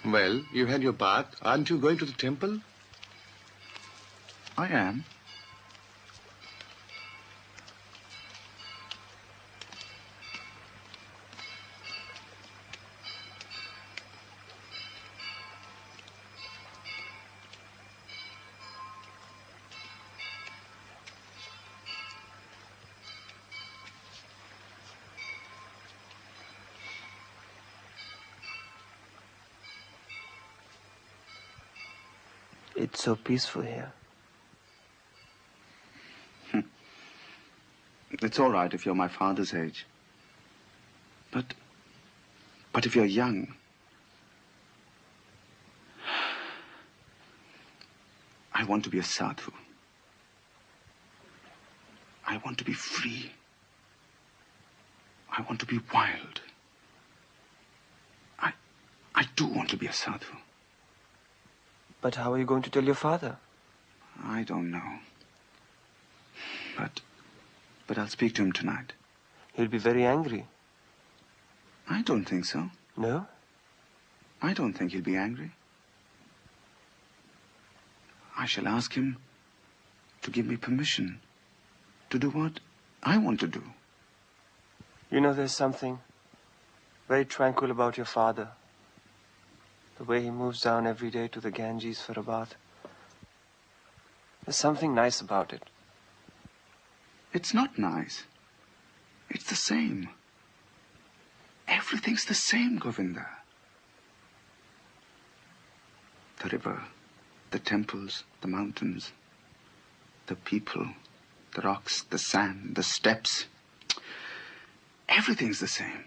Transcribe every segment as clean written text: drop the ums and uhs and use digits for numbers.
Well, you had your bath. Aren't you going to the temple? I am. It's so peaceful here. It's all right if you're my father's age. But if you're young... I want to be a sadhu. I want to be free. I want to be wild. I do want to be a sadhu. But how are you going to tell your father? I don't know. But I'll speak to him tonight. He'll be very angry. I don't think so. No? I don't think he'll be angry. I shall ask him to give me permission to do what I want to do. You know, there's something very tranquil about your father. The way he moves down every day to the Ganges for a bath. There's something nice about it. It's not nice. It's the same. Everything's the same, Govinda. The river, the temples, the mountains, the people, the rocks, the sand, the steps. Everything's the same.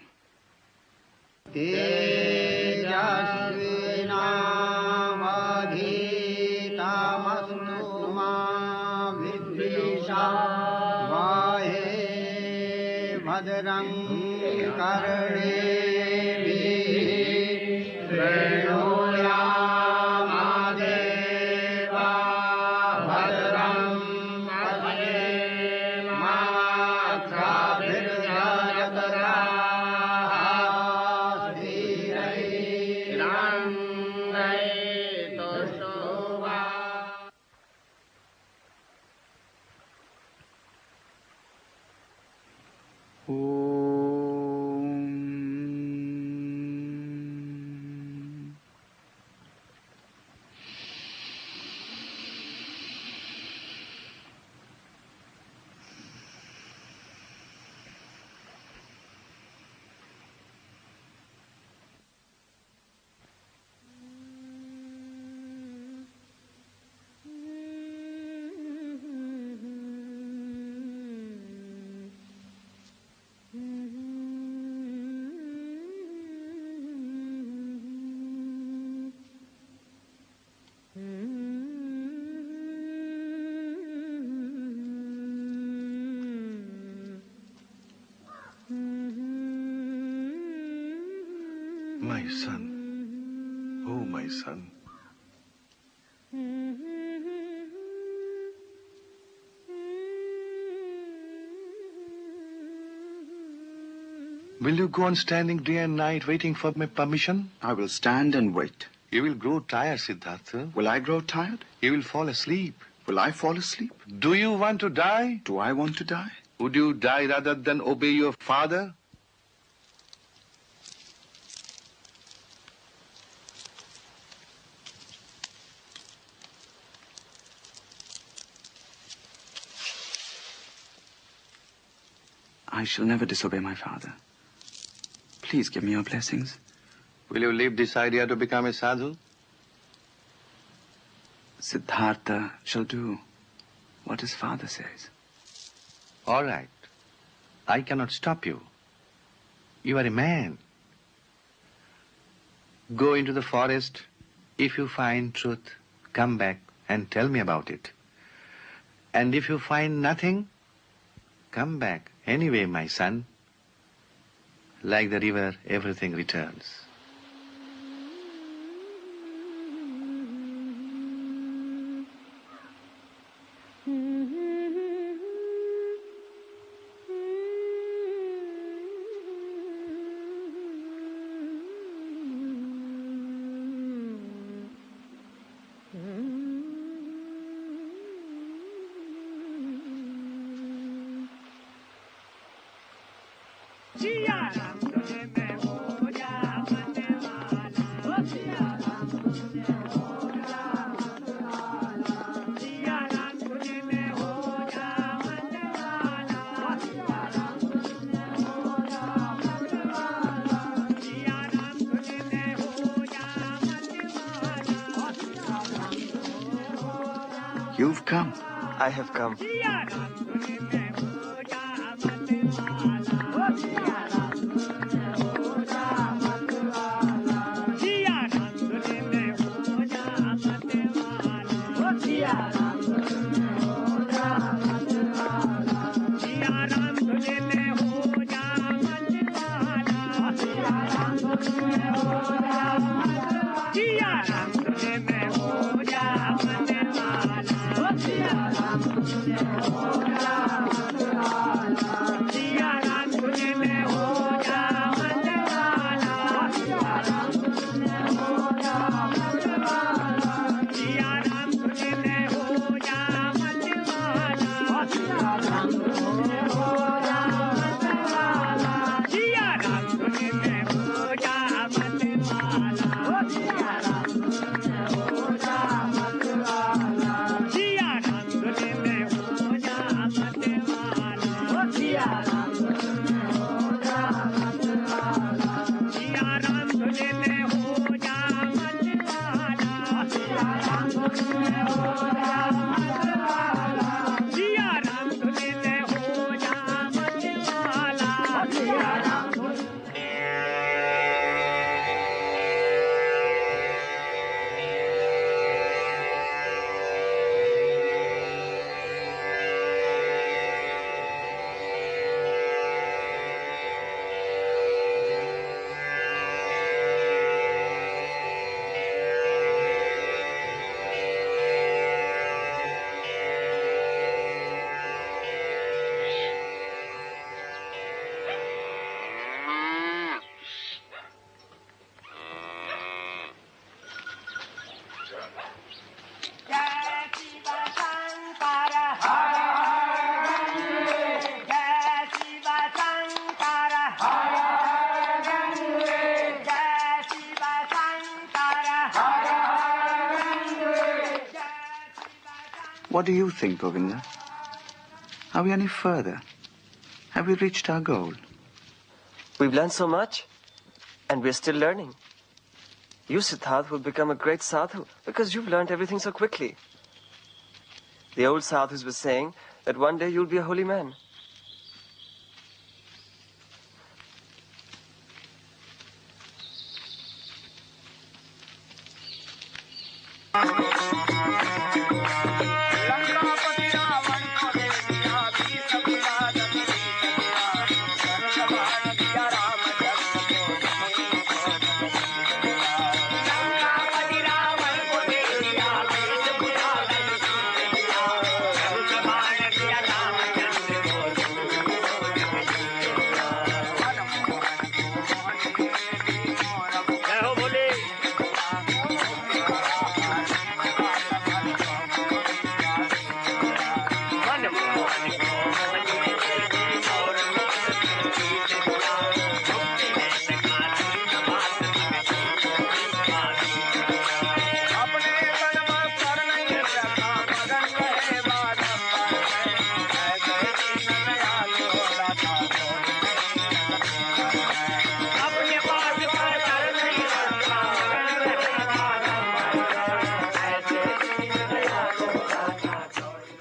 My son. Oh, my son. Will you go on standing day and night waiting for my permission? I will stand and wait. You will grow tired, Siddhartha. Will I grow tired? You will fall asleep. Will I fall asleep? Do you want to die? Do I want to die? Would you die rather than obey your father? I shall never disobey my father. Please give me your blessings. Will you leave this idea to become a sadhu? Siddhartha shall do what his father says. All right. I cannot stop you. You are a man. Go into the forest. If you find truth, come back and tell me about it. And if you find nothing, come back anyway, my son. Like the river, everything returns. You've come. I have come. What do you think, Govinda? Are we any further? Have we reached our goal? We've learned so much, and we're still learning. You, Siddhartha, will become a great sadhu because you've learned everything so quickly. The old sadhus were saying that one day you'll be a holy man.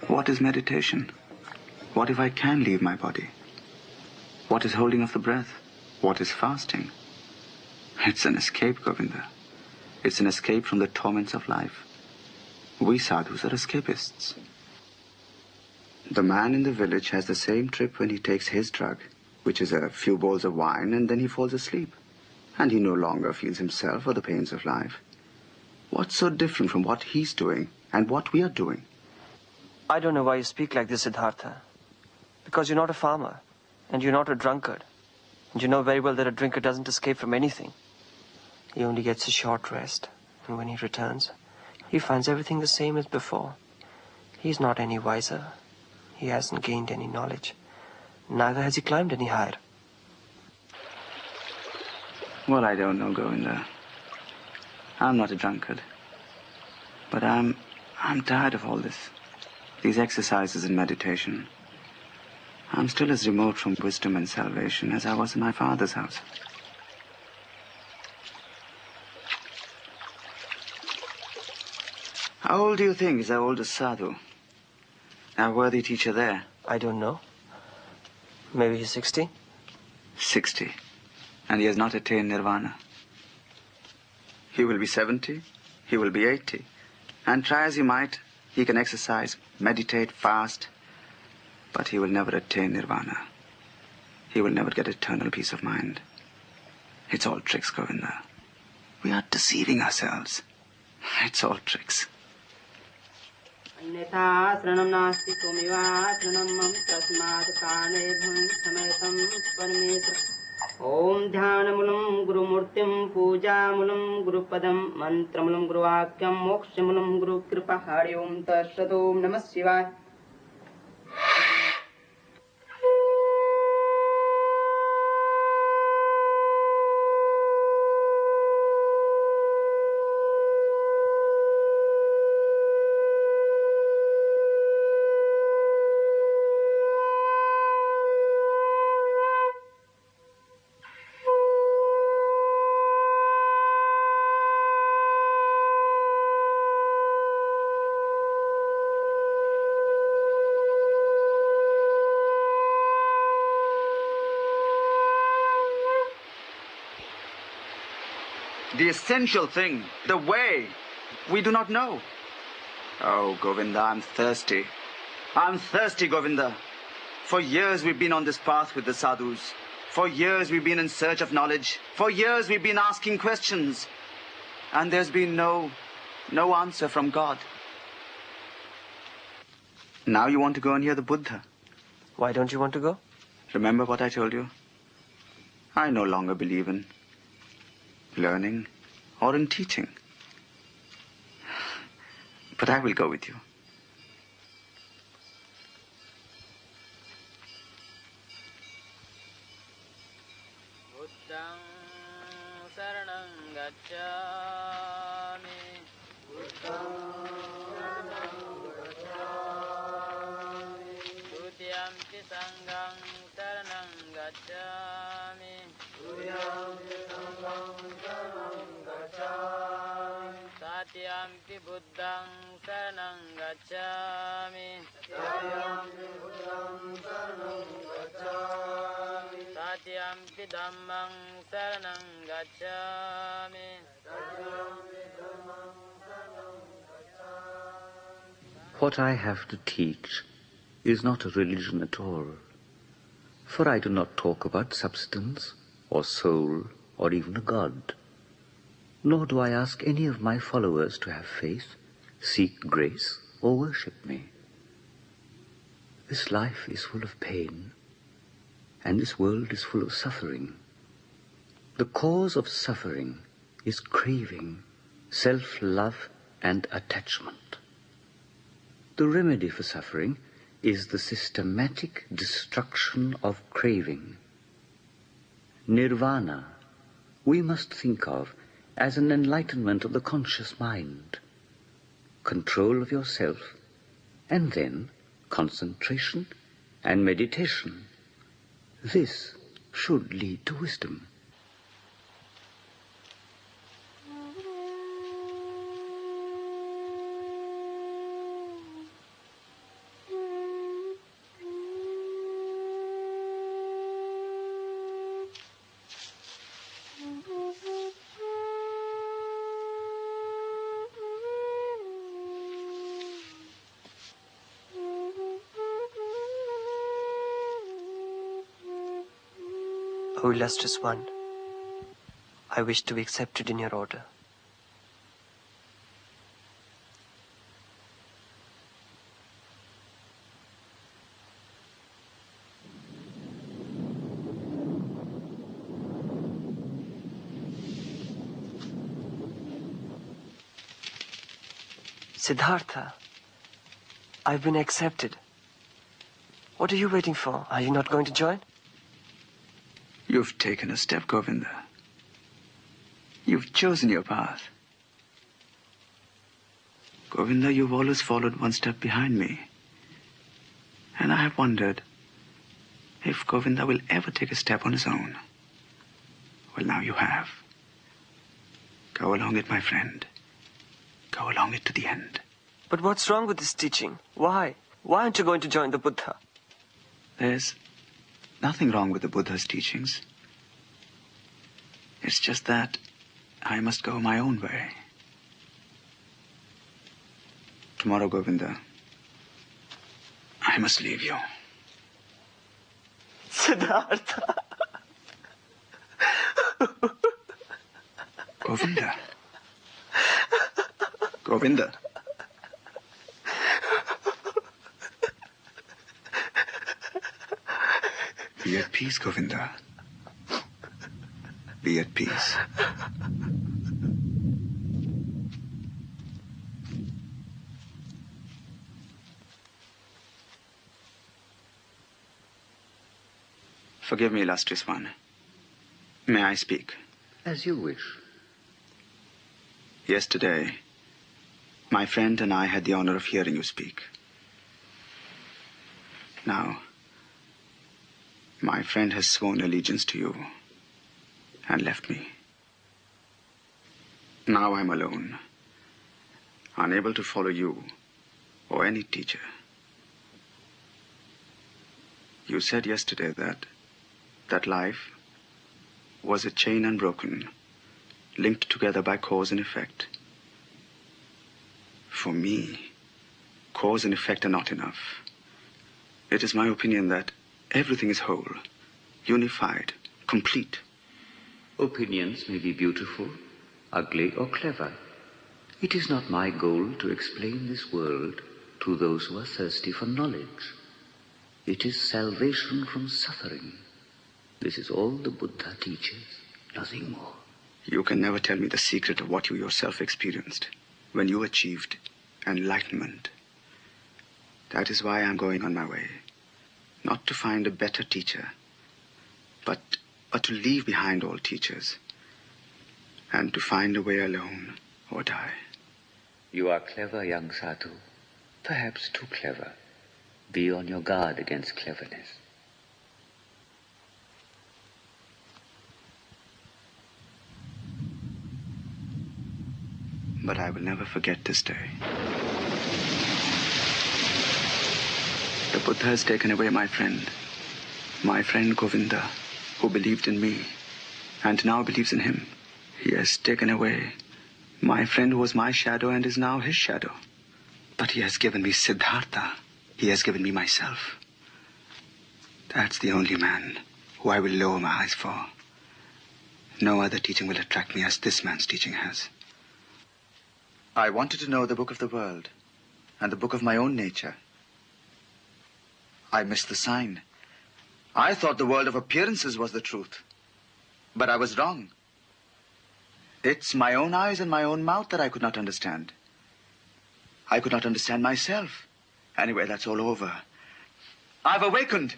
What is meditation? What if I can leave my body? What is holding of the breath? What is fasting? It's an escape, Govinda. It's an escape from the torments of life. We sadhus are escapists. The man in the village has the same trip when he takes his drug, which is a few bowls of wine, and then he falls asleep. And he no longer feels himself or the pains of life. What's so different from what he's doing and what we are doing? I don't know why you speak like this, Siddhartha. Because you're not a farmer, and you're not a drunkard. And you know very well that a drinker doesn't escape from anything. He only gets a short rest, and when he returns, he finds everything the same as before. He's not any wiser. He hasn't gained any knowledge. Neither has he climbed any higher. Well, I don't know, Govinda. I'm not a drunkard. But I'm tired of all this. These exercises and meditation. I'm still as remote from wisdom and salvation as I was in my father's house. How old do you think is our oldest sadhu? A worthy teacher there. I don't know. Maybe he's 60? 60. And he has not attained nirvana. He will be 70. He will be 80. And try as he might, he can exercise, meditate, fast. But he will never attain nirvana. He will never get eternal peace of mind. It's all tricks, Govinda. We are deceiving ourselves. It's all tricks. अन्यथा शरणं नास्ति त्वमेवा शरणं मम तस्मात् कालेभं समेतं परमेश्वर ॐ ध्यानमूलं गुरुमूर्तिं पूजामूलं गुरुपदं मन्त्रमूलं गुरुवाक्यं मोक्षमूलं गुरुकृपा हरि ओं तत्सत् ॐ नमः शिवाय The essential thing, the way, we do not know. Oh, Govinda, I'm thirsty. I'm thirsty, Govinda. For years we've been on this path with the sadhus. For years we've been in search of knowledge. For years we've been asking questions. And there's been no answer from God. Now you want to go and hear the Buddha. Why don't you want to go? Remember what I told you? I no longer believe in learning or in teaching. But I will go with you. Buddhang saranam gacchami Buddhang saranam gacchami Dutiyampi sanghang saranam gacchami Dutiyampi sanghang saranam gacchami Satyampi buddhang saranam gacchami Satyampi buddhang saranam gacchami Satyampi dhammang saranam gacchami Satyampi dhammang saranam gacchami What I have to teach is not a religion at all, for I do not talk about substance or soul or even a God. Nor do I ask any of my followers to have faith, seek grace, or worship me. This life is full of pain, and this world is full of suffering. The cause of suffering is craving, self-love, and attachment. The remedy for suffering is the systematic destruction of craving. Nirvana we must think of as an enlightenment of the conscious mind, control of yourself, and then concentration and meditation. This should lead to wisdom. O illustrious one, I wish to be accepted in your order. Siddhartha, I've been accepted. What are you waiting for? Are you not going to join? You've taken a step, Govinda. You've chosen your path. Govinda, you've always followed one step behind me. And I have wondered if Govinda will ever take a step on his own. Well, now you have. Go along it, my friend. Go along it to the end. But what's wrong with this teaching? Why? Why aren't you going to join the Buddha? There's nothing wrong with the Buddha's teachings. It's just that I must go my own way. Tomorrow, Govinda, I must leave you. Siddhartha. Govinda. Govinda. Be at peace, Govinda. Be at peace. Forgive me, illustrious one. May I speak? As you wish. Yesterday, my friend and I had the honor of hearing you speak. Now, my friend has sworn allegiance to you and left me. Now I'm alone, unable to follow you or any teacher. You said yesterday that life was a chain unbroken, linked together by cause and effect. For me, cause and effect are not enough. It is my opinion that everything is whole, unified, complete. Opinions may be beautiful, ugly, or clever. It is not my goal to explain this world to those who are thirsty for knowledge. It is salvation from suffering. This is all the Buddha teaches, nothing more. You can never tell me the secret of what you yourself experienced when you achieved enlightenment. That is why I'm going on my way. Not to find a better teacher, but to leave behind all teachers and to find a way alone or die. You are clever, young Sadhu. Perhaps too clever. Be on your guard against cleverness. But I will never forget this day. The Buddha has taken away my friend Govinda, who believed in me and now believes in him. He has taken away my friend who was my shadow and is now his shadow. But he has given me Siddhartha. He has given me myself. That's the only man who I will lower my eyes for. No other teaching will attract me as this man's teaching has. I wanted to know the book of the world and the book of my own nature. I missed the sign. I thought the world of appearances was the truth. But I was wrong. It's my own eyes and my own mouth that I could not understand. I could not understand myself. Anyway, that's all over. I've awakened.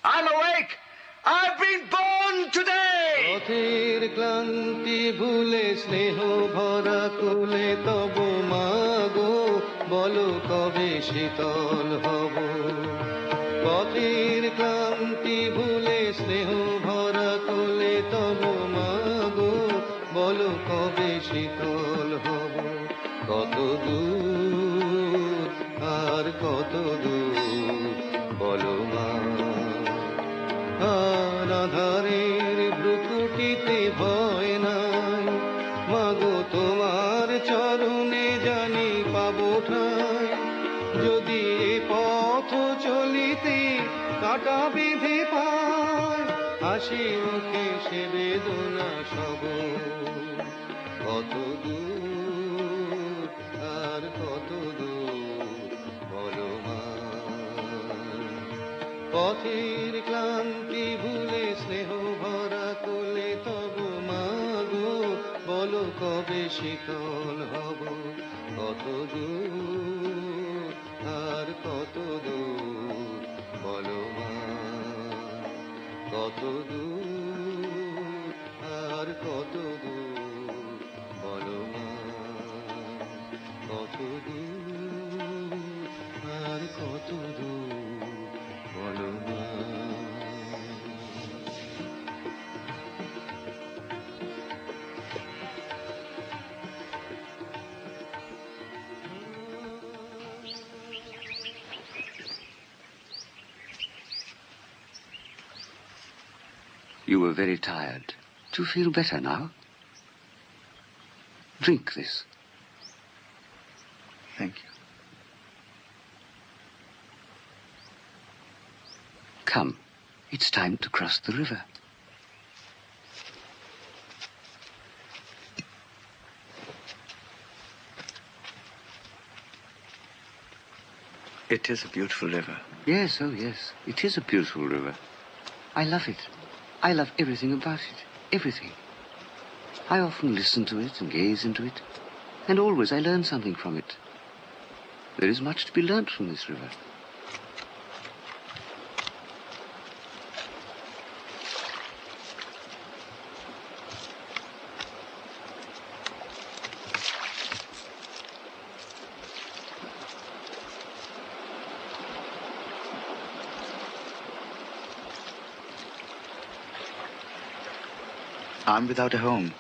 I'm awake. I've been born today. পথের ক্লান্তি ভুলে স্নেহ ভরা কুলে তব মাগো বলো কবে শীতল হব পথের ক্লান্তি ভুলে স্নেহ ভরা কুলে তব মাগো বলো কবে শীতল হব কত দূর আর কত দূর বলো মা আধারের ভ্রুকুটিতে ভয় নাই মাগো তোমার চরণে জানি পাবো ঠাই যদি এ পথ চলিতে কাটা বেঁধে পায় হাসি মুখে সে বেদনা সব কত দূর আর কত দূর বলো মা পথের ক্লান্তি ভুলে স্নেহ ভরা কোলে তব মাগো বলো কবে শীতল হব কত দূর আর কত দূর বলো মা কত দূর আর কত দূর বলো মা কত দূর আর কত দূর বলো মা You were very tired. Do you feel better now? Drink this. Thank you. Come, it's time to cross the river. It is a beautiful river. Yes, oh yes, it is a beautiful river. I love it. I love everything about it. Everything. I often listen to it and gaze into it, and always I learn something from it. There is much to be learnt from this river. I'm without a home.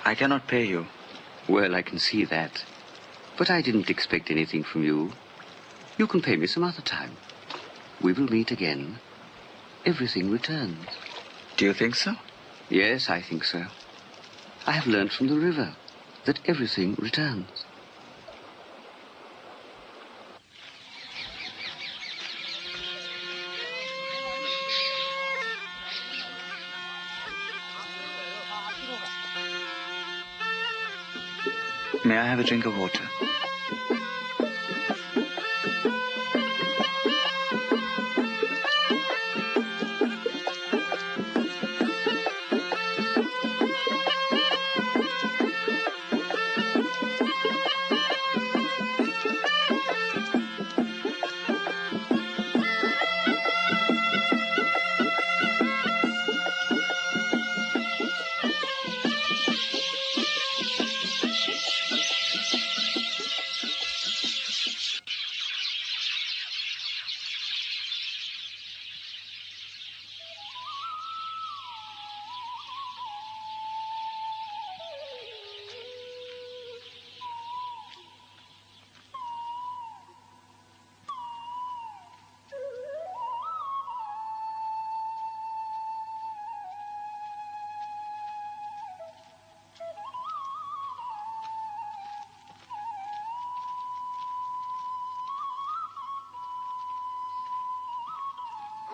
I cannot pay you. Well, I can see that. But I didn't expect anything from you. You can pay me some other time. We will meet again. Everything returns. Do you think so? Yes, I think so. I have learned from the river that everything returns. May I have a drink of water?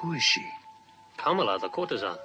Who is she? Kamala, the courtesan.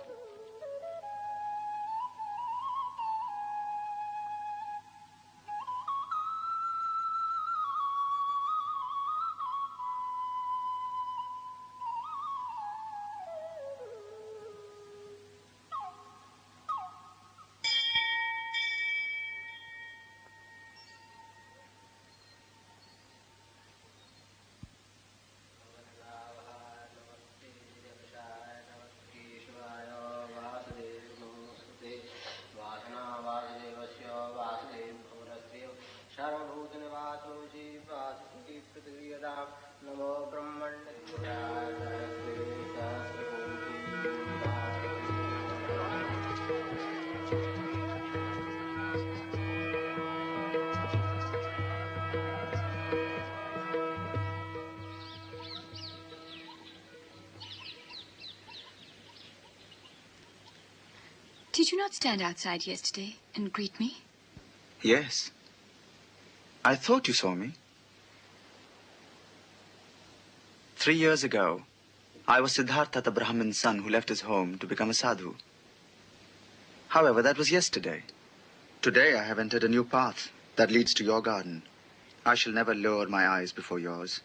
Did you not stand outside yesterday and greet me? Yes. I thought you saw me. 3 years ago, I was Siddhartha the Brahmin's son who left his home to become a sadhu. However, that was yesterday. Today I have entered a new path that leads to your garden. I shall never lower my eyes before yours.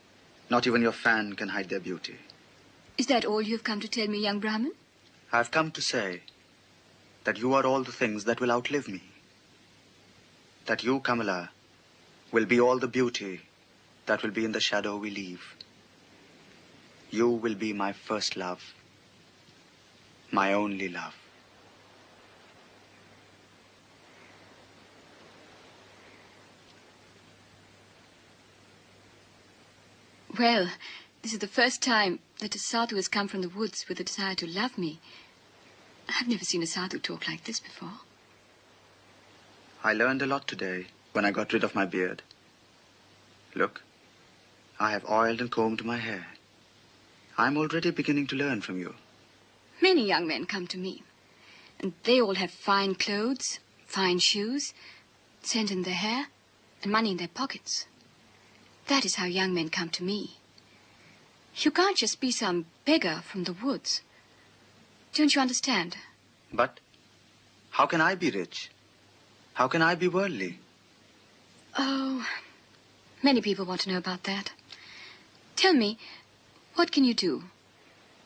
Not even your fan can hide their beauty. Is that all you have come to tell me, young Brahmin? I have come to say that you are all the things that will outlive me. That you, Kamala, will be all the beauty that will be in the shadow we leave. You will be my first love, my only love. Well, this is the first time that a sadhu has come from the woods with a desire to love me. I've never seen a sadhu talk like this before. I learned a lot today when I got rid of my beard. Look, I have oiled and combed my hair. I'm already beginning to learn from you. Many young men come to me. And they all have fine clothes, fine shoes, scent in their hair, and money in their pockets. That is how young men come to me. You can't just be some beggar from the woods. Don't you understand? But how can I be rich? How can I be worldly? Oh, many people want to know about that. Tell me, what can you do?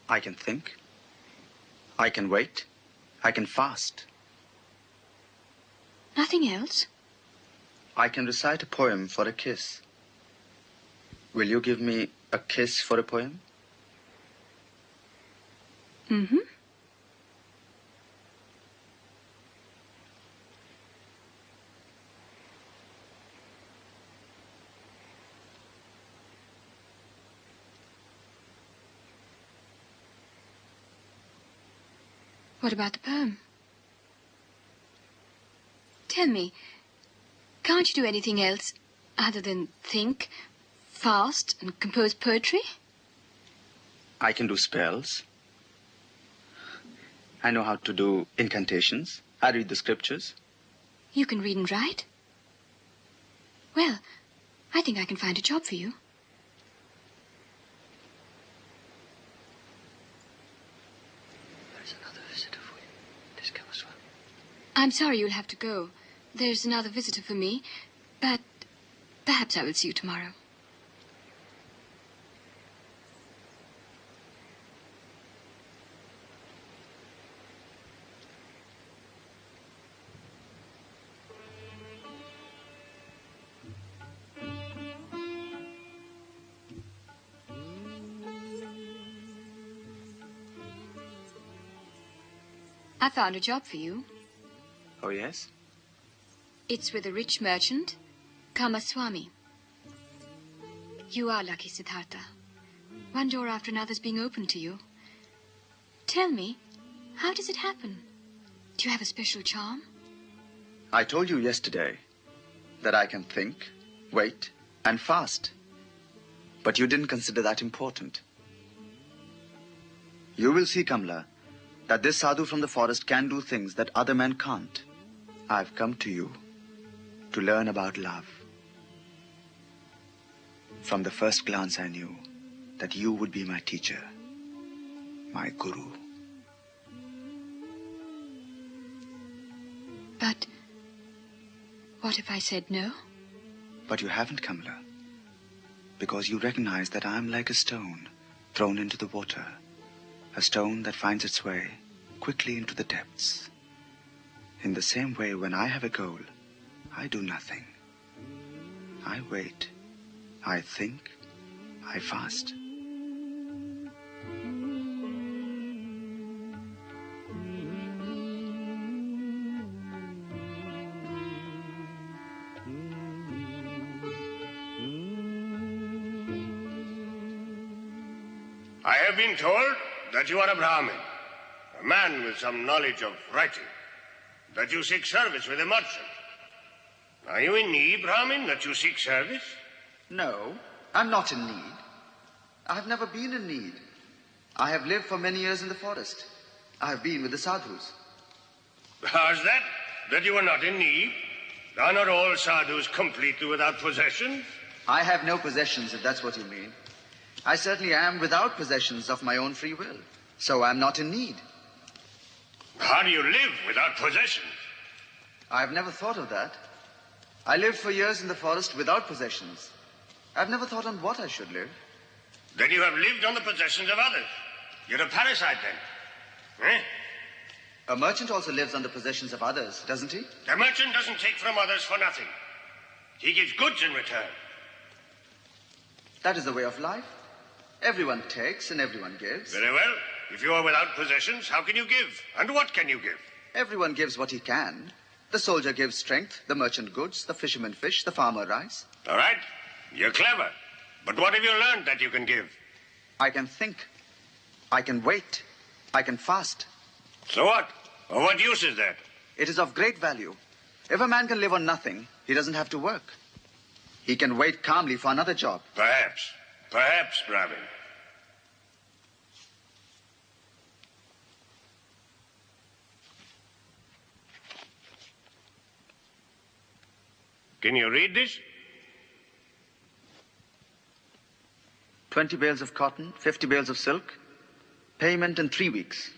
I can think. I can wait. I can fast. Nothing else? I can recite a poem for a kiss. Will you give me a kiss for a poem? Mm-hmm. What about the poem? Tell me, can't you do anything else other than think, fast, and compose poetry? I can do spells. I know how to do incantations. I read the scriptures. You can read and write? Well, I think I can find a job for you. There's another visitor for you. Discover Swami. I'm sorry you'll have to go. There's another visitor for me, but perhaps I will see you tomorrow. I found a job for you. Oh, yes? It's with a rich merchant, Kamaswami. You are lucky, Siddhartha. One door after another is being opened to you. Tell me, how does it happen? Do you have a special charm? I told you yesterday that I can think, wait, and fast. But you didn't consider that important. You will see, Kamla, that this sadhu from the forest can do things that other men can't. I've come to you to learn about love. From the first glance I knew that you would be my teacher, my guru. But what if I said no? But you haven't, Kamla, because you recognize that I'm like a stone thrown into the water, a stone that finds its way quickly into the depths. In the same way, when I have a goal, I do nothing. I wait. I think. I fast. I have been told that you are a Brahmin, a man with some knowledge of writing, that you seek service with a merchant. Are you in need, Brahmin, that you seek service? No, I'm not in need. I've never been in need. I have lived for many years in the forest. I have been with the sadhus. How's that? That you are not in need? Are not all sadhus completely without possessions? I have no possessions, if that's what you mean. I certainly am without possessions of my own free will, so I'm not in need. How do you live without possessions? I've never thought of that. I lived for years in the forest without possessions. I've never thought on what I should live. Then you have lived on the possessions of others. You're a parasite, then. Eh? A merchant also lives on the possessions of others, doesn't he? The merchant doesn't take from others for nothing. He gives goods in return. That is the way of life. Everyone takes and everyone gives. Very well. If you are without possessions, how can you give? And what can you give? Everyone gives what he can. The soldier gives strength, the merchant goods, the fisherman fish, the farmer rice. All right. You're clever. But what have you learned that you can give? I can think. I can wait. I can fast. So what? Of what use is that? It is of great value. If a man can live on nothing, he doesn't have to work. He can wait calmly for another job. Perhaps. Perhaps, Brahmin. Can you read this? 20 bales of cotton, 50 bales of silk. Payment in 3 weeks.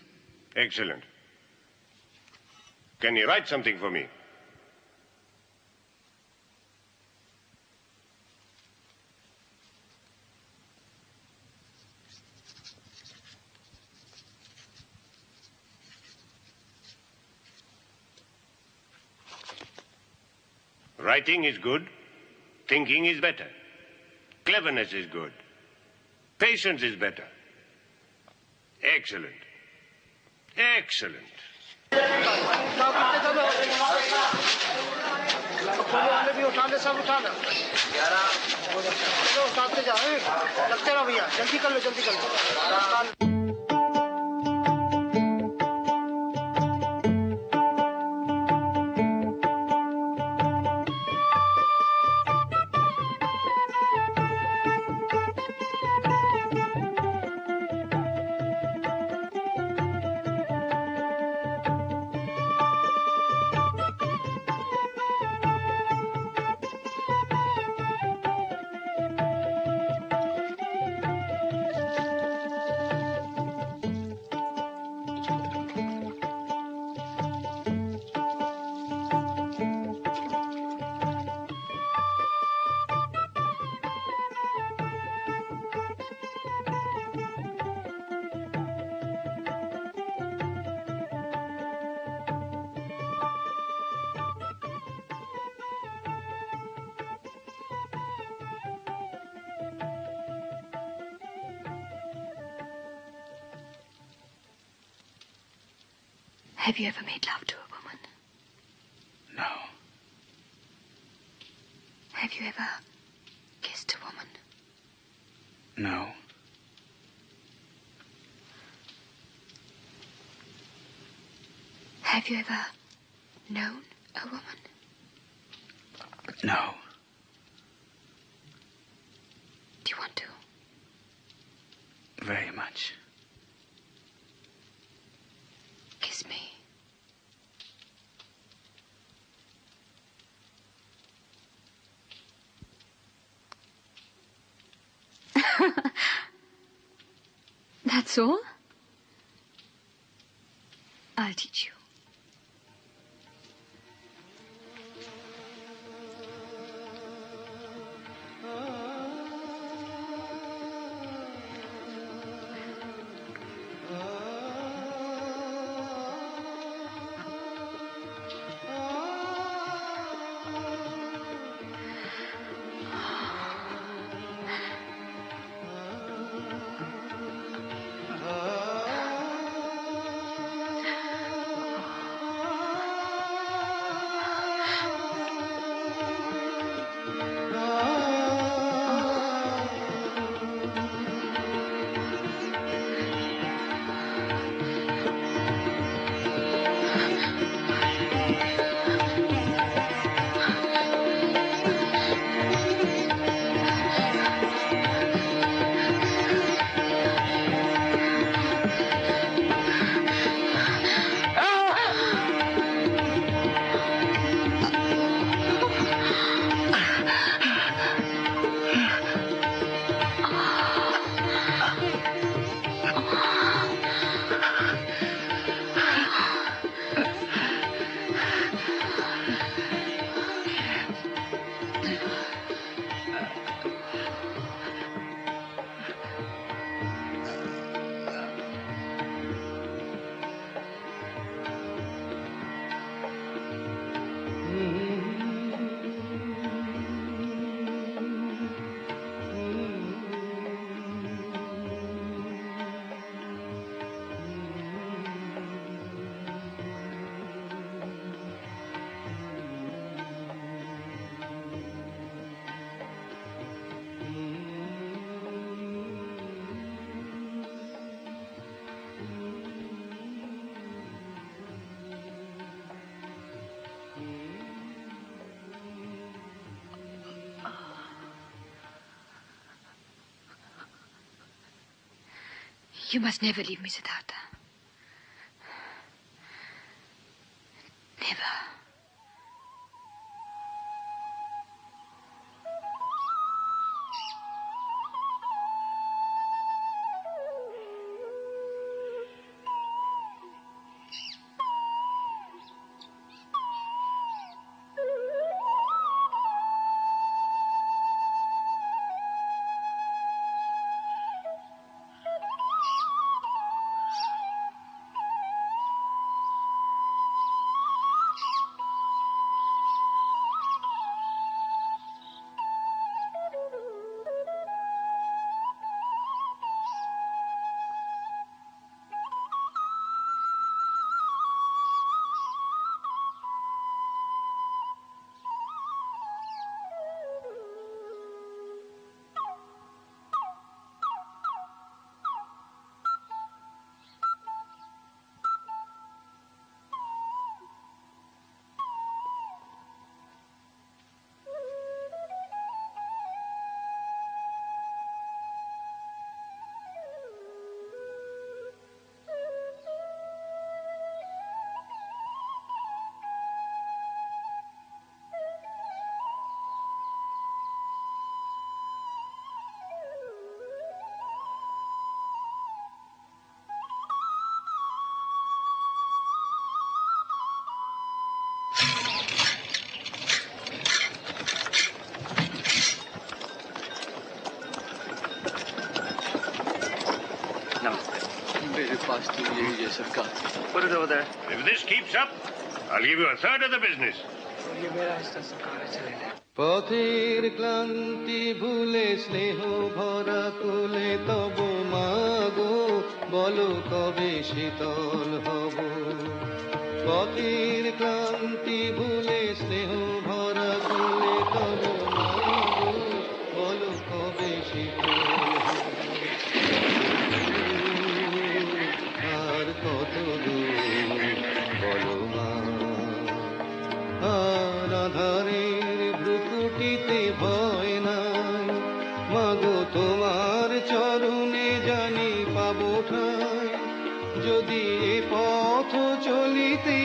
Excellent. Can you write something for me? Writing is good. Thinking is better. Cleverness is good. Patience is better. Excellent. Excellent. Have you ever made love to a woman? No. Have you ever kissed a woman? No. Have you ever known a woman? No. Do you want to? Very much. Kiss me. That's all? I'll teach you. You must never leave me, Siddhartha. Never. Put it over there. If this keeps up, I'll give you a third of the business. পথের ক্লান্তি ভুলে স্নেহ ভরা কোলে তব মাগো বলো কবে শীতল হব পথের ক্লান্তি ভুলে স্নেহ ভরা কোলে তব মাগো বলো কবে শীতল হব আর কত দূর বলো মা আর আধারের ভ্রুকুটিতে ভয় নাই মাগো তোমার চরণে জানি পাবো ঠাই যদি এ পথ চলিতে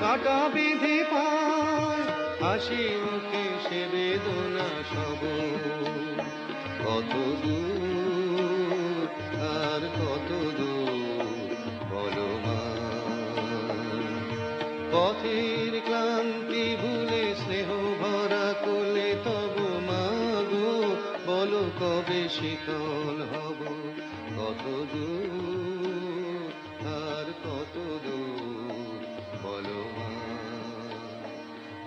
কাটা বেঁধে পায় হাসি মুখে সে বেদনা সব কত দূর আর কত দূর বলো মা পথের ক্লান্তি ভুলে স্নেহ ভরা কোলে তব মাগো বলো কবে শীতল হব কত দূর আর কত দূর বলো মা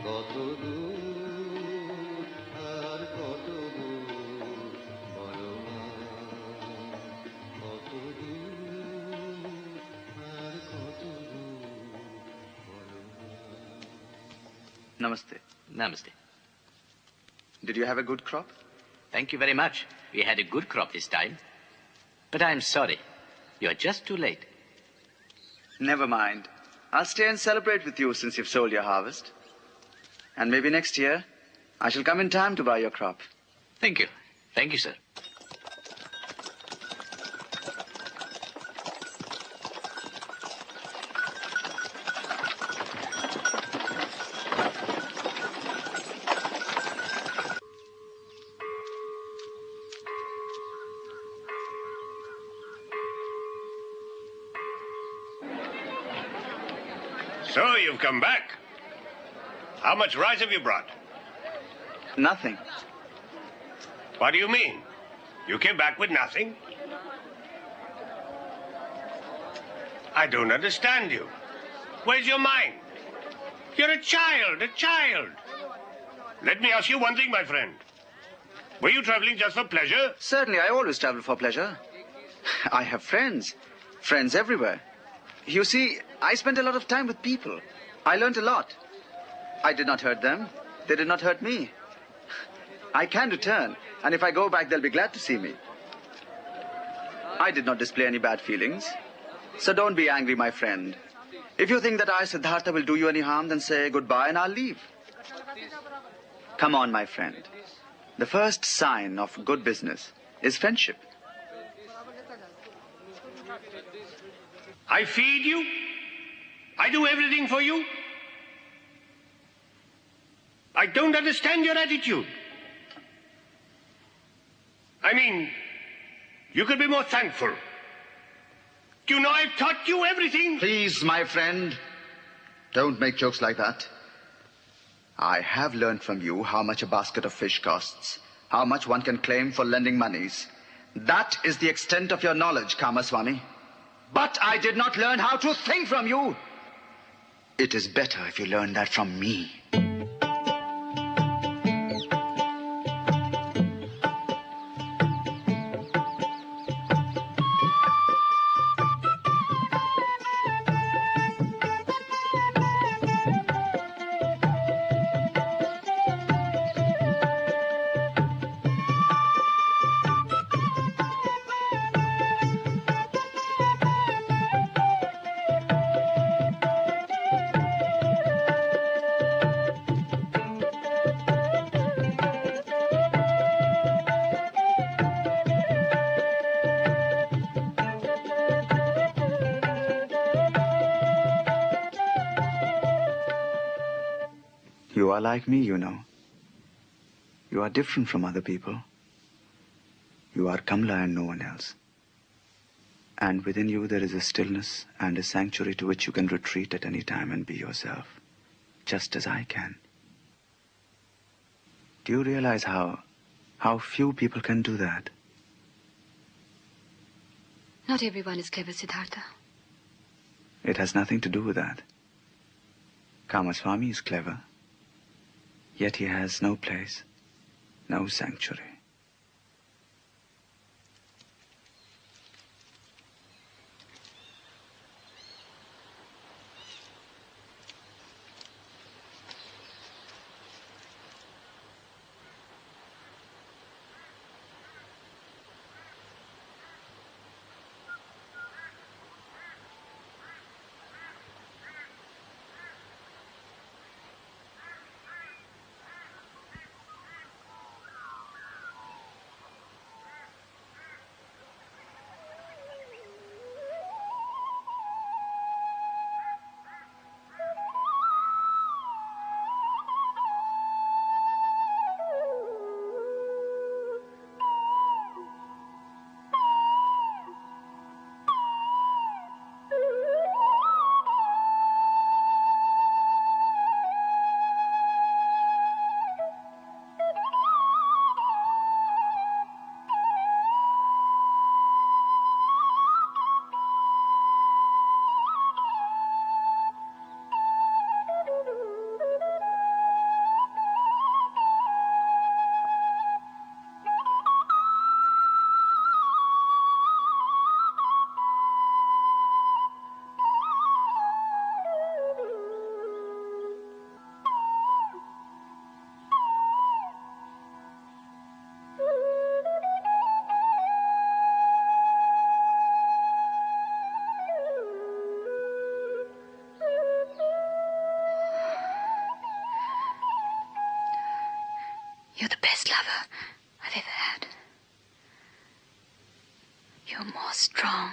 কত দূর আর কত দূর বলো মা কত দূর আর কত দূর বলো মা Namaste. Namaste. Did you have a good crop? Thank you very much. We had a good crop this time. But I'm sorry. You're just too late. Never mind. I'll stay and celebrate with you since you've sold your harvest. And maybe next year, I shall come in time to buy your crop. Thank you. Thank you, sir. So you've come back. How much rice have you brought? Nothing. What do you mean? You came back with nothing? I don't understand you. Where's your mind? You're a child, a child. Let me ask you one thing, my friend. Were you traveling just for pleasure? Certainly, I always travel for pleasure. I have friends everywhere. You see, I spent a lot of time with people. I learned a lot. I did not hurt them. They did not hurt me. I can return, and if I go back, they'll be glad to see me. I did not display any bad feelings. So don't be angry, my friend. If you think that I, Siddhartha, will do you any harm, then say goodbye and I'll leave. Come on, my friend. The first sign of good business is friendship. I feed you. I do everything for you. I don't understand your attitude. I mean, you could be more thankful. Do you know I've taught you everything? Please, my friend, don't make jokes like that. I have learned from you how much a basket of fish costs, how much one can claim for lending monies. That is the extent of your knowledge, Kamaswami. But I did not learn how to think from you. It is better if you learn that from me. You are like me, you know. You are different from other people. You are Kamla and no one else. And within you there is a stillness and a sanctuary to which you can retreat at any time and be yourself, just as I can. Do you realize how few people can do that? Not everyone is clever, Siddhartha. It has nothing to do with that. Kamaswami is clever, yet he has no place, no sanctuary. You're the best lover I've ever had. You're more strong,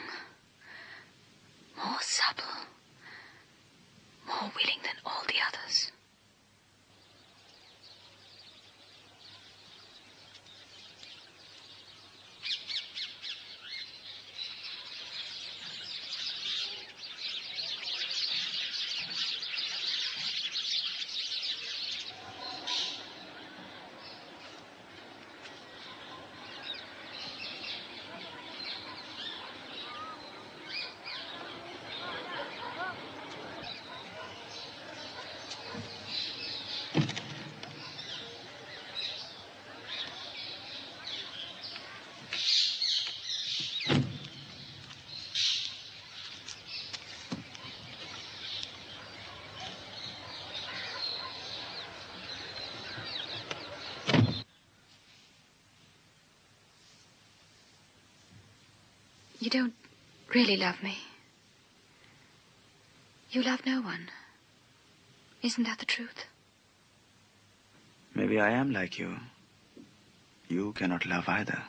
more supple, more willing than all the others. You don't really love me. You love no one. Isn't that the truth? Maybe I am like you. You cannot love either.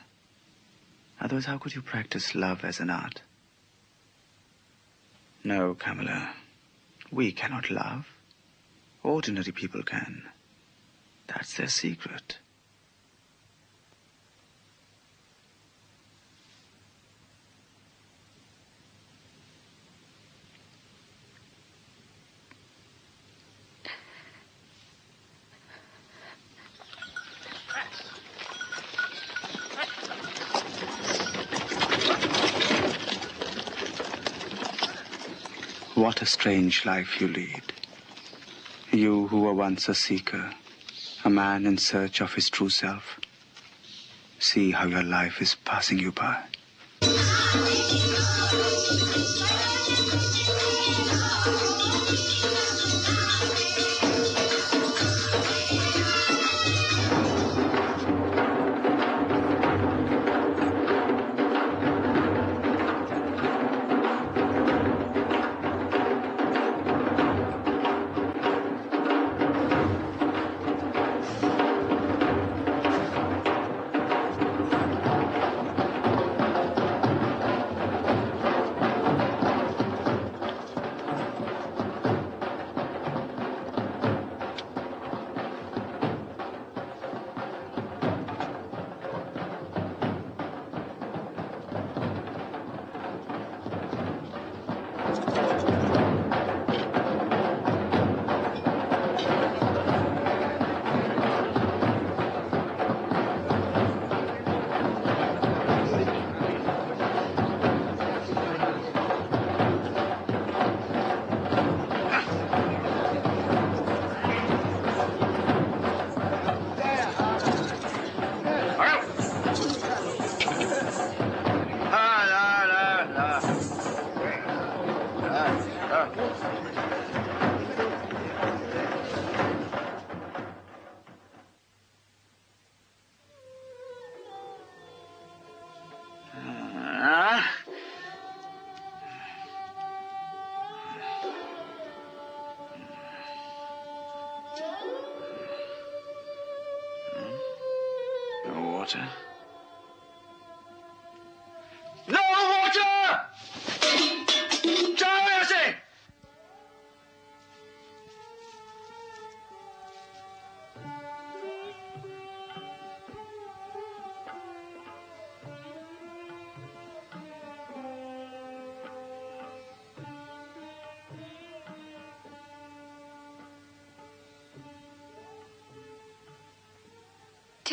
Otherwise, how could you practice love as an art? No, Kamala. We cannot love. Ordinary people can. That's their secret. What a strange life you lead. You who were once a seeker, a man in search of his true self. See how your life is passing you by.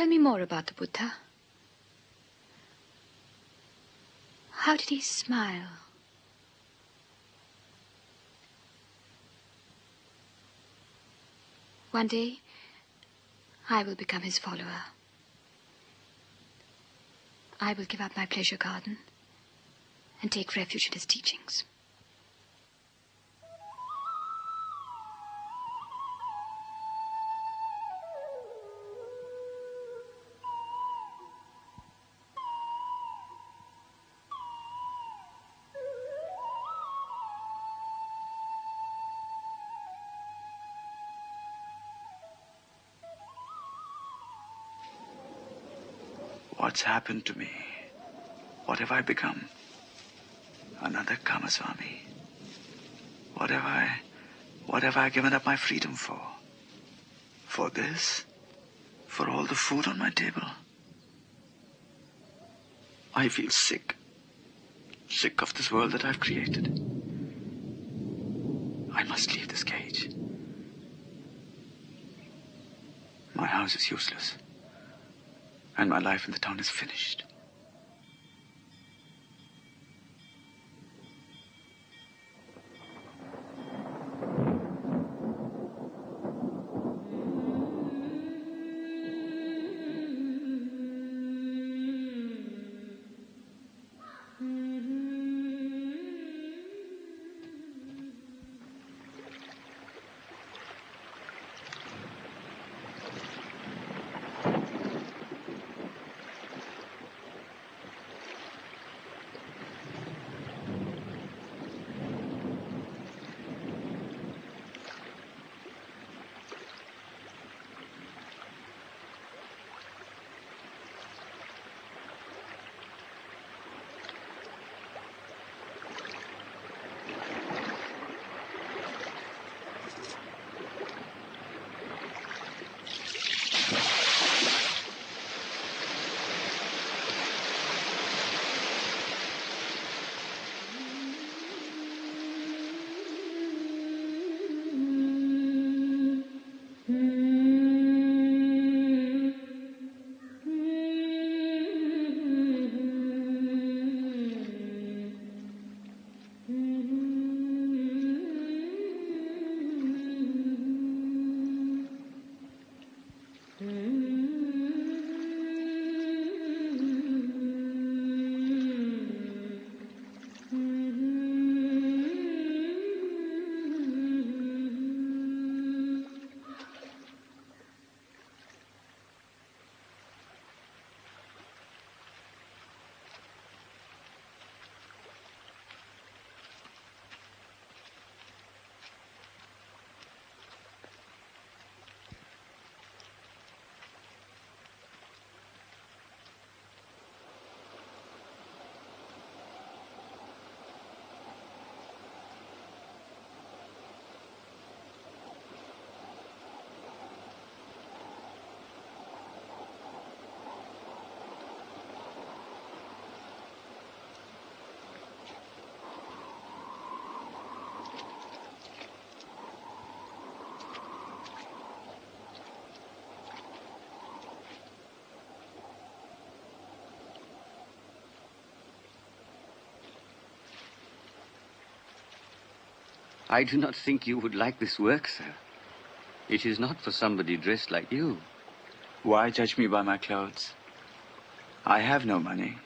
Tell me more about the Buddha. How did he smile? One day, I will become his follower. I will give up my pleasure garden and take refuge in his teachings. What's happened to me? What have I become? Another Kamaswami. What have I given up my freedom for? For this? For all the food on my table? I feel sick. Sick of this world that I've created. I must leave this cage. My house is useless. And my life in the town is finished. I do not think you would like this work, sir. It is not for somebody dressed like you. Why judge me by my clothes? I have no money.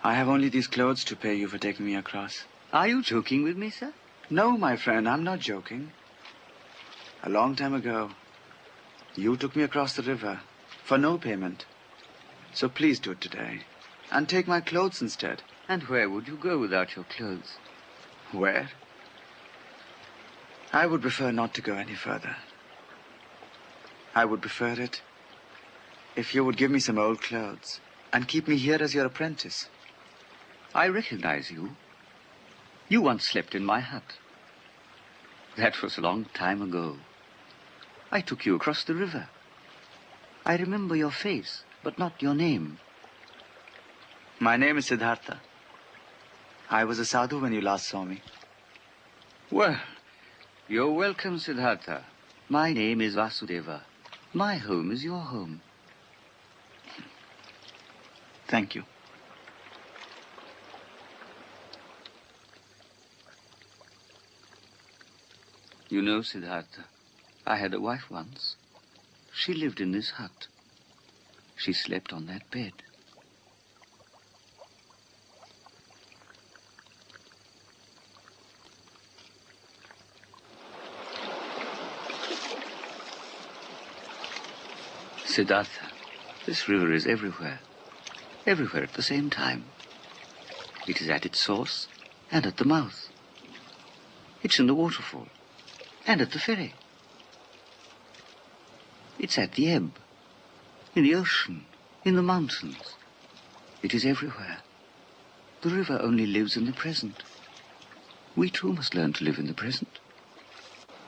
I have only these clothes to pay you for taking me across. Are you joking with me, sir? No, my friend, I'm not joking. A long time ago, you took me across the river for no payment. So please do it today. And take my clothes instead. And where would you go without your clothes? Where? I would prefer not to go any further. I would prefer it if you would give me some old clothes and keep me here as your apprentice. I recognize you. You once slept in my hut. That was a long time ago. I took you across the river. I remember your face, but not your name. My name is Siddhartha. I was a sadhu when you last saw me. Well, you're welcome, Siddhartha. My name is Vasudeva. My home is your home. Thank you. You know, Siddhartha, I had a wife once. She lived in this hut. She slept on that bed. Siddhartha, this river is everywhere. Everywhere at the same time. It is at its source and at the mouth. It's in the waterfall and at the ferry. It's at the ebb, in the ocean, in the mountains. It is everywhere. The river only lives in the present. We too must learn to live in the present.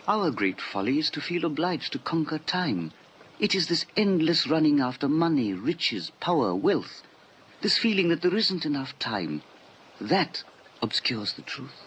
Our great folly is to feel obliged to conquer time. It is this endless running after money, riches, power, wealth, this feeling that there isn't enough time, that obscures the truth.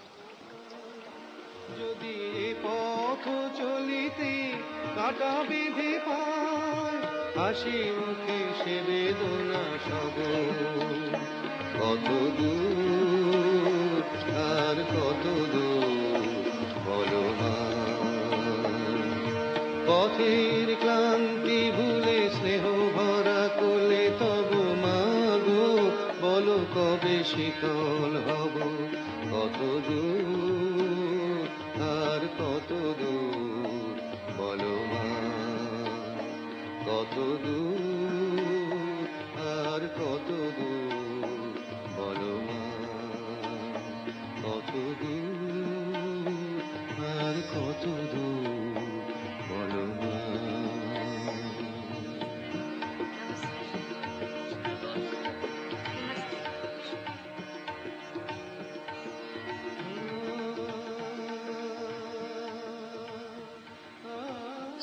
পথের ক্লান্তি ভুলে স্নেহ ভরা কোলে তব মাগো বলো কবে শীতল হব কত দূর আর কত দূর বলো মা কত দূর আর কত দূর বলো মা কত দূর আর কত দূর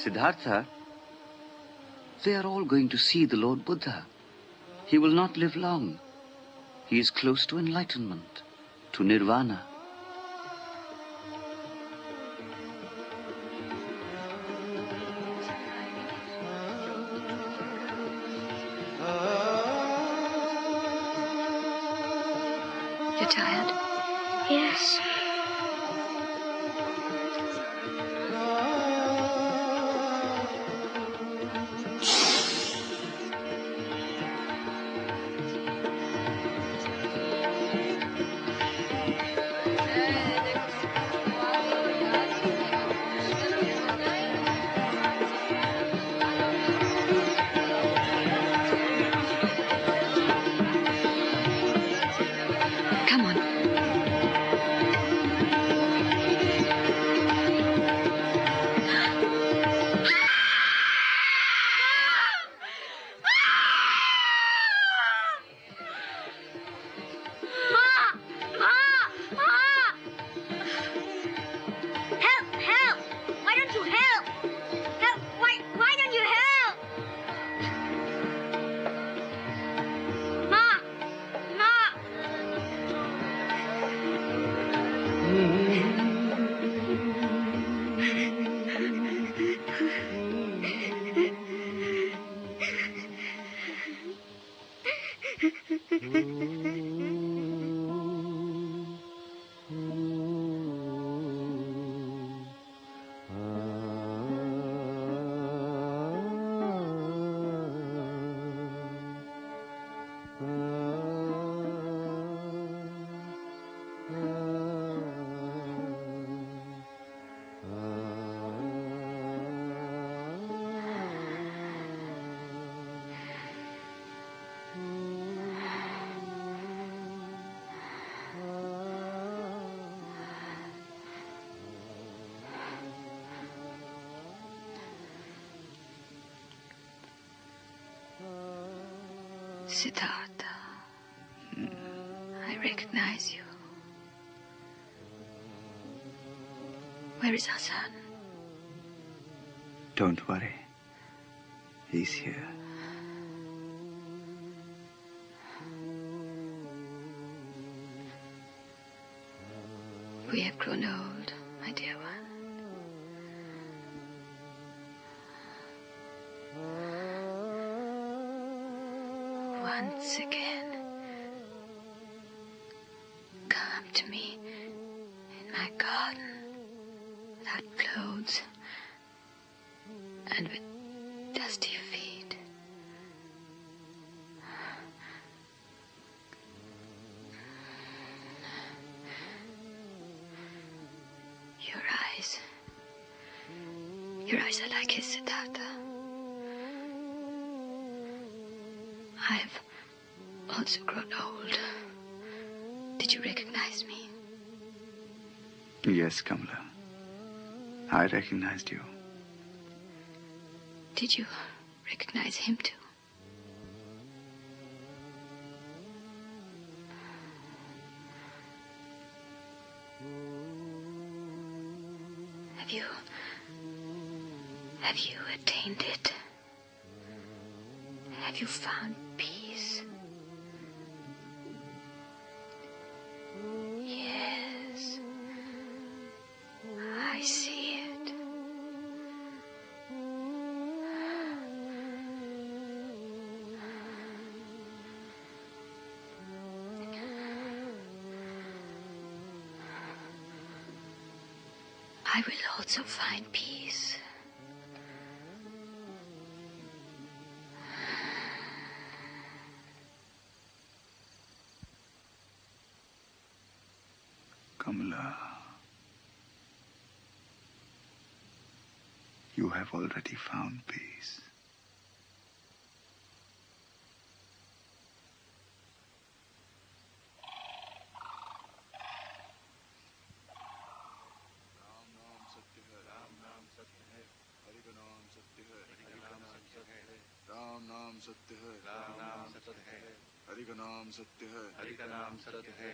Siddhartha, they are all going to see the Lord Buddha. He will not live long. He is close to enlightenment, to nirvana. You're tired? Yes. Siddhartha, I recognize you. Where is our son? Don't worry. He's here. We have grown old, my dear one. Once again. Your eyes are like his, Siddhartha. I have also grown old. Did you recognize me? Yes, Kamala. I recognized you. Did you recognize him too? Have you attained it? Have you found peace? Yes. I see it. I will also find peace. Kamala, you have already found peace. Ram नाम सत्य है, राम नाम सत्य है, हरि का नाम सत्य है, हरि का नाम सत्य है,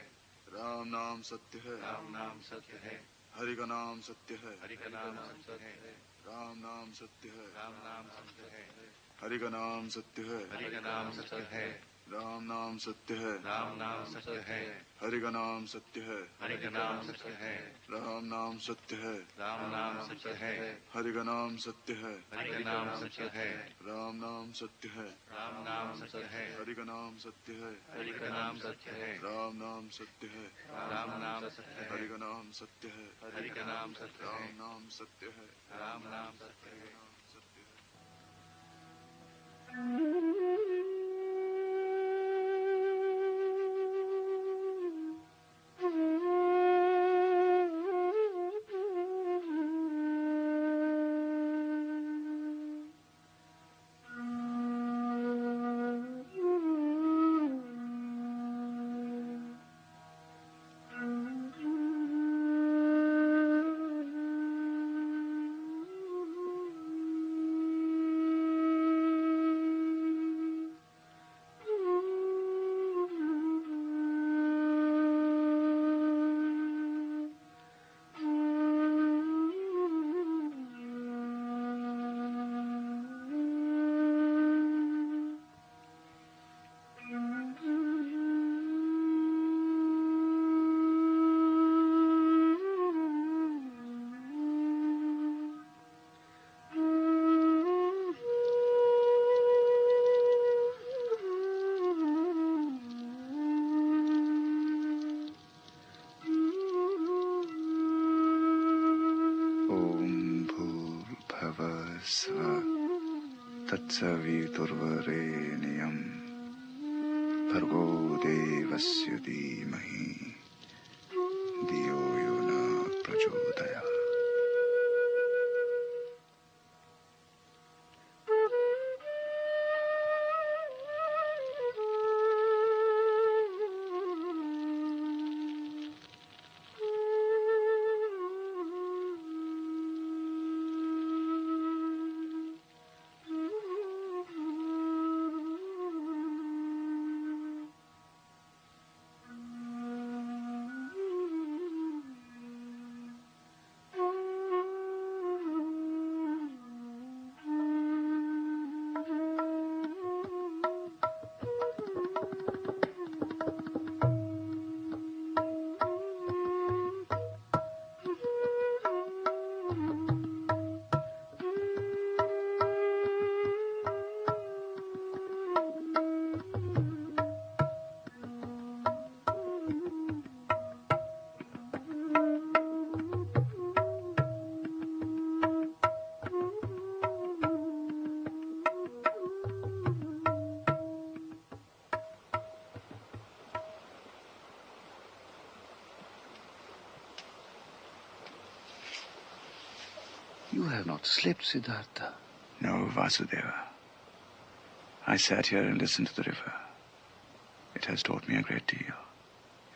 राम नाम सत्य है, राम नाम सत्य है, हरि का नाम सत्य है, हरि का नाम सत्य है, राम नाम सत्य है, राम नाम सत्य है, हरि का नाम सत्य है, हरि का नाम सत्य है, राम नाम सत्य है, राम नाम सत्य है, हरि का नाम सत्य है, हरि का नाम सत्य है, राम नाम सत्य है, राम नाम सत्य है, हरि का नाम सत्य है, हरि का नाम सत्य है, राम नाम सत्य है, राम नाम सत्य है, हरि का नाम सत्य है, हरि का नाम सत्य है, राम नाम सत्य है, राम नाम सत्य है, हरि का नाम सत्य है, हरि का नाम सत्य है, राम नाम सत्य है, राम नाम सत्य है, सत्य है। तत्सवितुर्वरेण्यं भर्गो देवस्य धीमहि धियो यो न प्रचोदयात्। You have not slept, Siddhartha. No, Vasudeva. I sat here and listened to the river. It has taught me a great deal.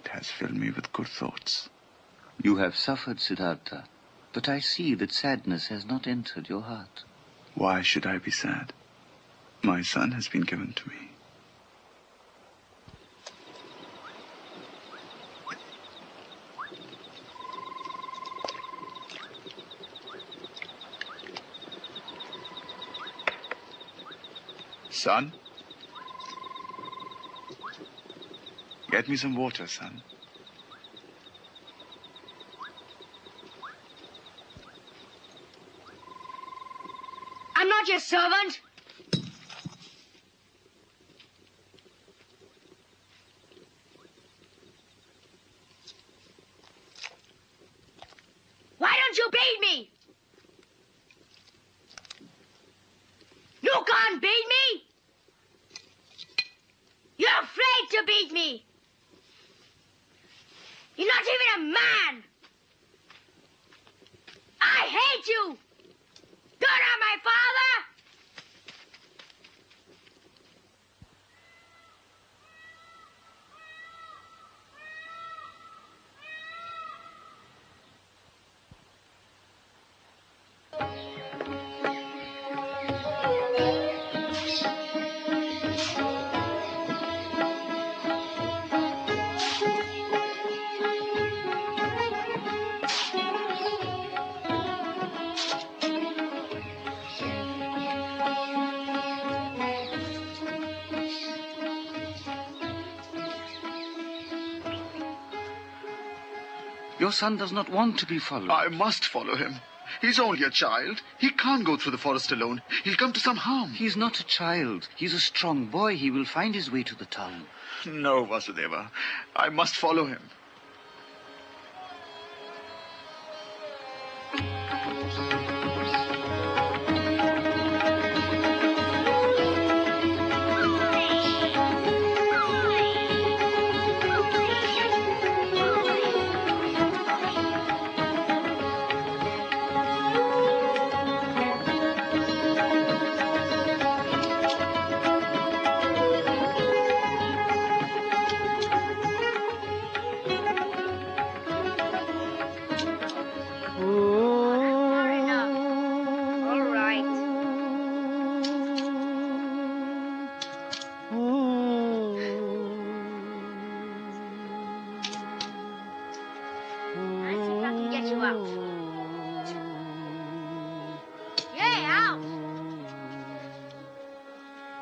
It has filled me with good thoughts. You have suffered, Siddhartha, but I see that sadness has not entered your heart. Why should I be sad? My son has been given to me. Son? Get me some water, son. I'm not your servant. Why don't you beat me? You can't beat me. You're afraid to beat me. You're not even a man. I hate you. You're not my father. Your son does not want to be followed. I must follow him. He's only a child. He can't go through the forest alone. He'll come to some harm. He's not a child. He's a strong boy. He will find his way to the town. No, Vasudeva. I must follow him.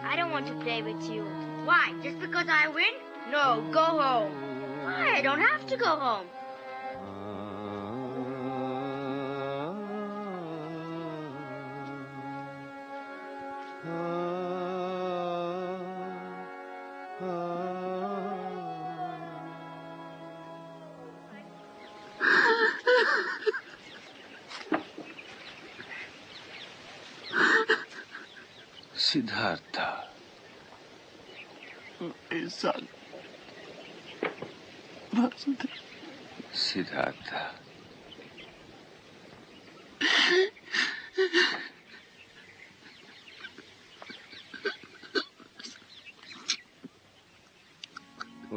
I don't want to play with you. Why? Just because I win? No, go home. Why? I don't have to go home. Siddhartha. His son. Vasudeva. Siddhartha.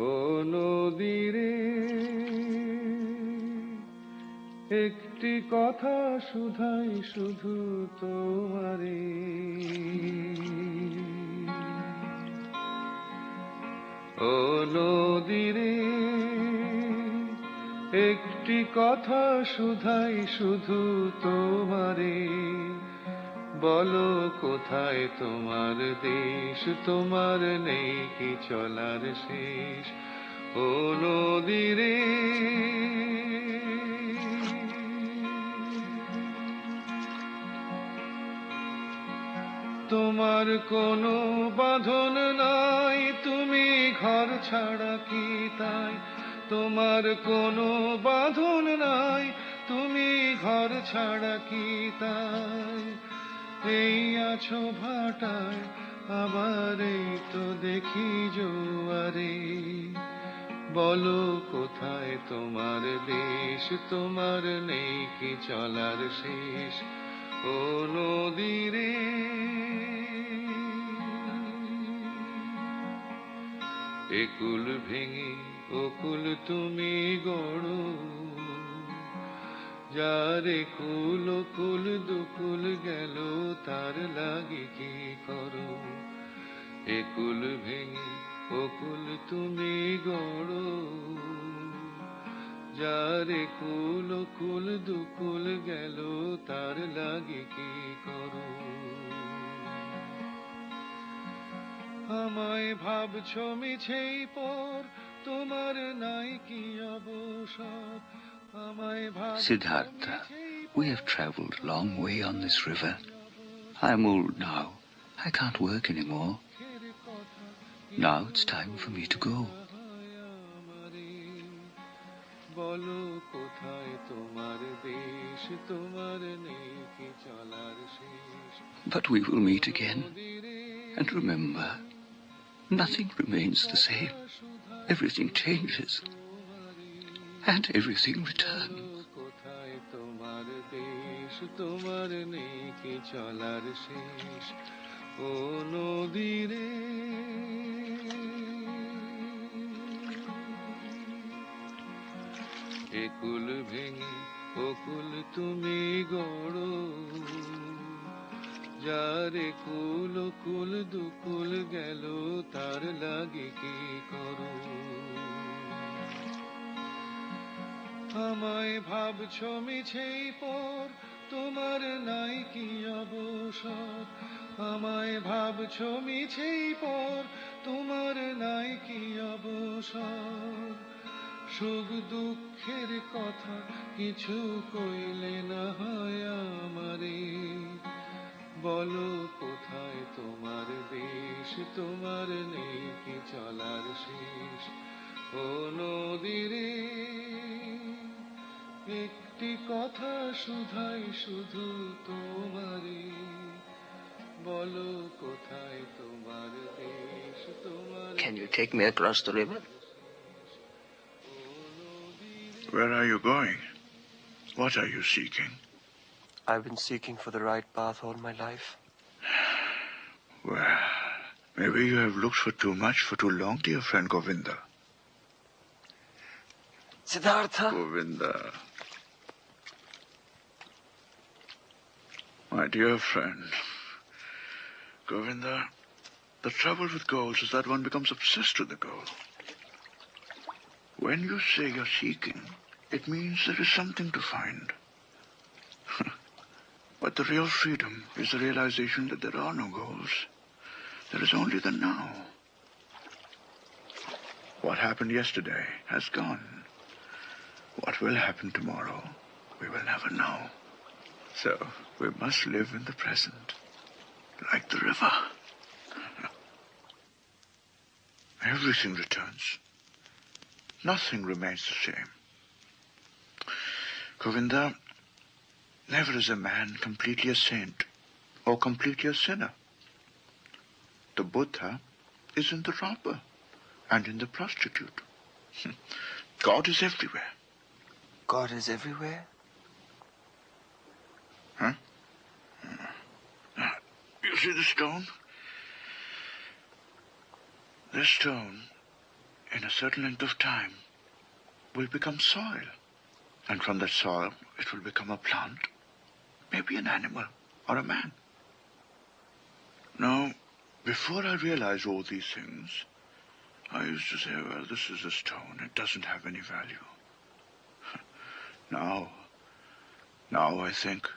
ও নদীরে একটি কথা শুধাই শুধু তোমারে ও নদীরে একটি কথা শুধাই শুধু তোমারে বলো কোথায় তোমার দেশ তোমার নেই কি চলার শেষ ও নদীরে তোমার কোনো বাঁধন নাই তুমি ঘর ছাড়া কি তাই তোমার কোনো বাঁধন নাই তুমি ঘর ছাড়া কি তাই এই আছো ভাটায় আবার এই তো দেখি জোয়ারে বলো কোথায় তোমার দেশ তোমার নেই কি চলার শেষ ও নদীরে একুল ভেঙে ওকুল তুমি গড়ো যারে কুল কুল দুকুল গেল তার লাগে কি করো একুল ভেঙে ওকুল তুমি গড়ো যারে কুল কুল দুকুল গেল তার লাগে কি করো আমায় ভাবছো মিছেই পর তোমার নাই কি অবসর আমায় ভাবছো Siddhartha, we have traveled a long way on this river. I am old now. I can't work anymore. Now it's time for me to go. বলো কোথায় তোমার দেশ তোমার নেই কি চলার শেষ But we will meet again. And remember, nothing remains the same. Everything changes. And everything returns. কোথায় তোমার দেশ তোমার নেই কি চলার শেষ ও নদীরে একুল ভেঙে ওকুল তুমি গড়ো যারে কুল কুল দুকুল গেল তার লাগে কি করো আমায় ভাবছো মিছেই পর তোমার নাই কি অবসর আমায় ভাবছো মিছেই পর তোমার নাই কি অবসর সুখ দুঃখের কথা কিছু কইলে না হয় আমারে বলো কোথায় তোমার দেশ তোমার নেই কি চলার শেষ ও নদীরে একটি কথা শুধাই শুধু তোমারে বলো কোথায় তোমার দেশ তোমার Can you take me across the river? Where are you going? What are you seeking? I've been seeking for the right path all my life. Well, maybe you have looked for too much for too long, dear friend Govinda. Siddhartha! Govinda. My dear friend. Govinda, the trouble with goals is that one becomes obsessed with the goal. When you say you're seeking, it means there is something to find. But the real freedom is the realization that there are no goals. There is only the now. What happened yesterday has gone. What will happen tomorrow, we will never know. So, we must live in the present, like the river. Everything returns. Nothing remains the same. Govinda, never is a man completely a saint or completely a sinner. The Buddha is in the robber and in the prostitute. God is everywhere. God is everywhere? Huh? You see the stone? This stone, in a certain length of time, will become soil. And from that soil, it will become a plant, maybe an animal or a man. Now, before I realized all these things, I used to say, well, this is a stone. It doesn't have any value. Now I think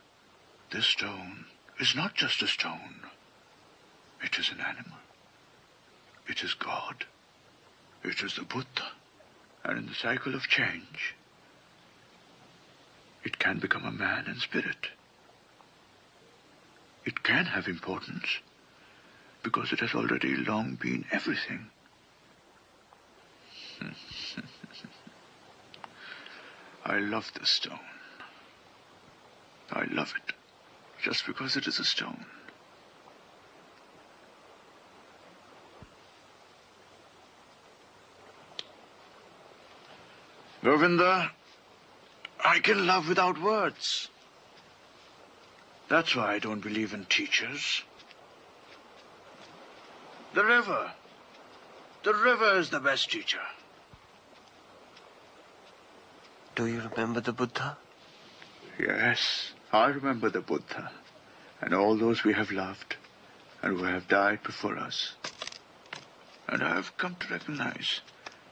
this stone is not just a stone. It is an animal. It is God. It is the Buddha. And in the cycle of change, it can become a man in spirit. It can have importance because it has already long been everything. I love this stone. I love it just because it is a stone. Govinda, I can love without words. That's why I don't believe in teachers. The river. The river is the best teacher. Do you remember the Buddha? Yes, I remember the Buddha and all those we have loved and who have died before us. And I have come to recognize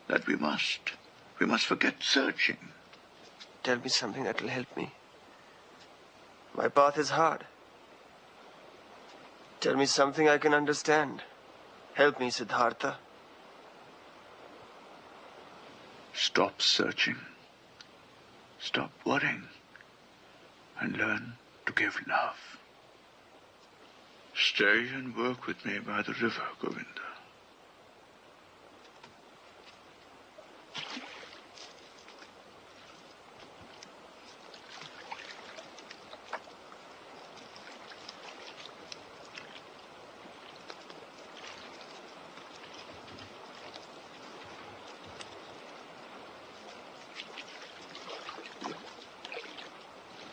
that we must forget searching. Tell me something that will help me. My path is hard. Tell me something I can understand. Help me, Siddhartha. Stop searching. Stop worrying. And learn to give love. Stay and work with me by the river, Govinda.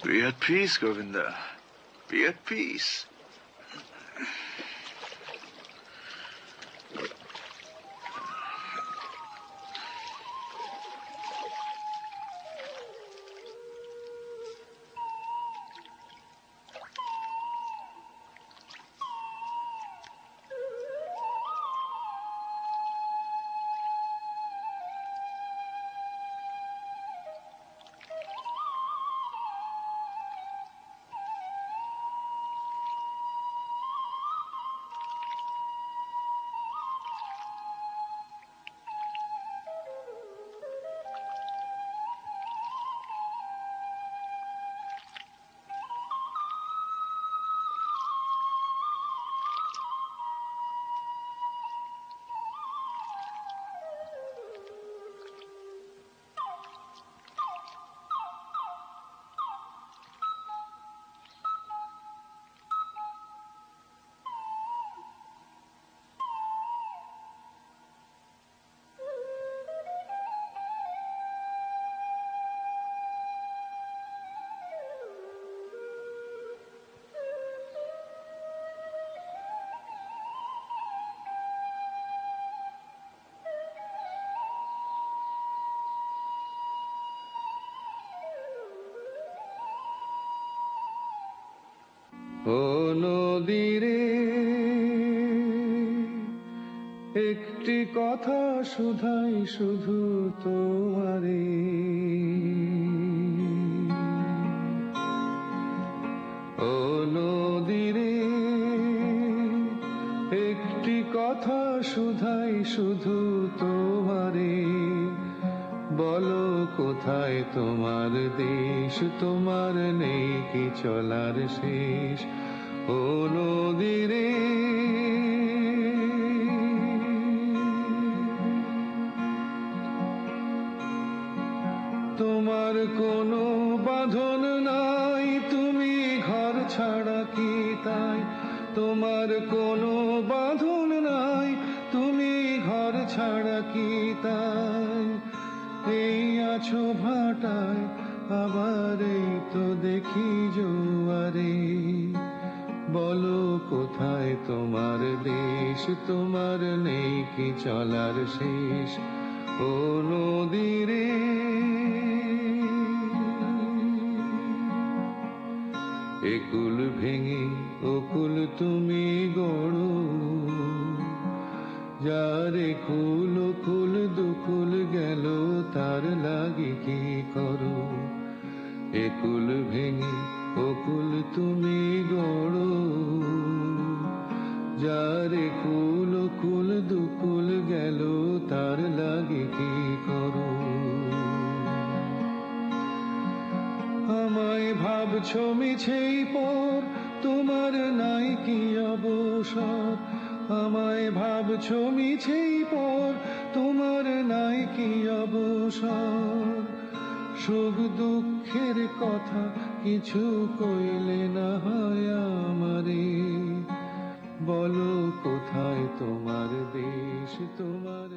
Be at peace, Govinda. Be at peace. ও নদীরে একটি কথা শুধাই শুধু তোমারে ও নদীরে একটি কথা শুধাই শুধু তোমারে বলো কোথায় তোমার দেশ তোমার নেই কি চলার শেষ ও নদীরে তোমার কোনো বাঁধন নাই তুমি ঘর ছাড়া কি তাই তোমার কোনো বাঁধন নাই তুমি ঘর ছাড়া কি তাই এই আছো ভাটায় আবার এই তো দেখি জোয়ারে বলো কোথায় তোমার দেশ তোমার নেই কি চলার শেষ ও নদীরে একুল ভেঙে ওকুল তুমি গড়ো যারে কুল কুল দুকুল গেল তার লাগি কি করো একুল ভেঙে ওকুল তুমি গড়ো যারে কুল কুল দুকুল গেল তার লাগি কি করো আমায় ভাবছো মিছেই পর তোমার নাই কি অবসর আমায় ভাবছো মিছেই পর তোমার নাই কি অবসর সুখ দুঃখের কথা কিছু কইলে না হয় আমারে বলো কোথায় তোমার দেশ তোমার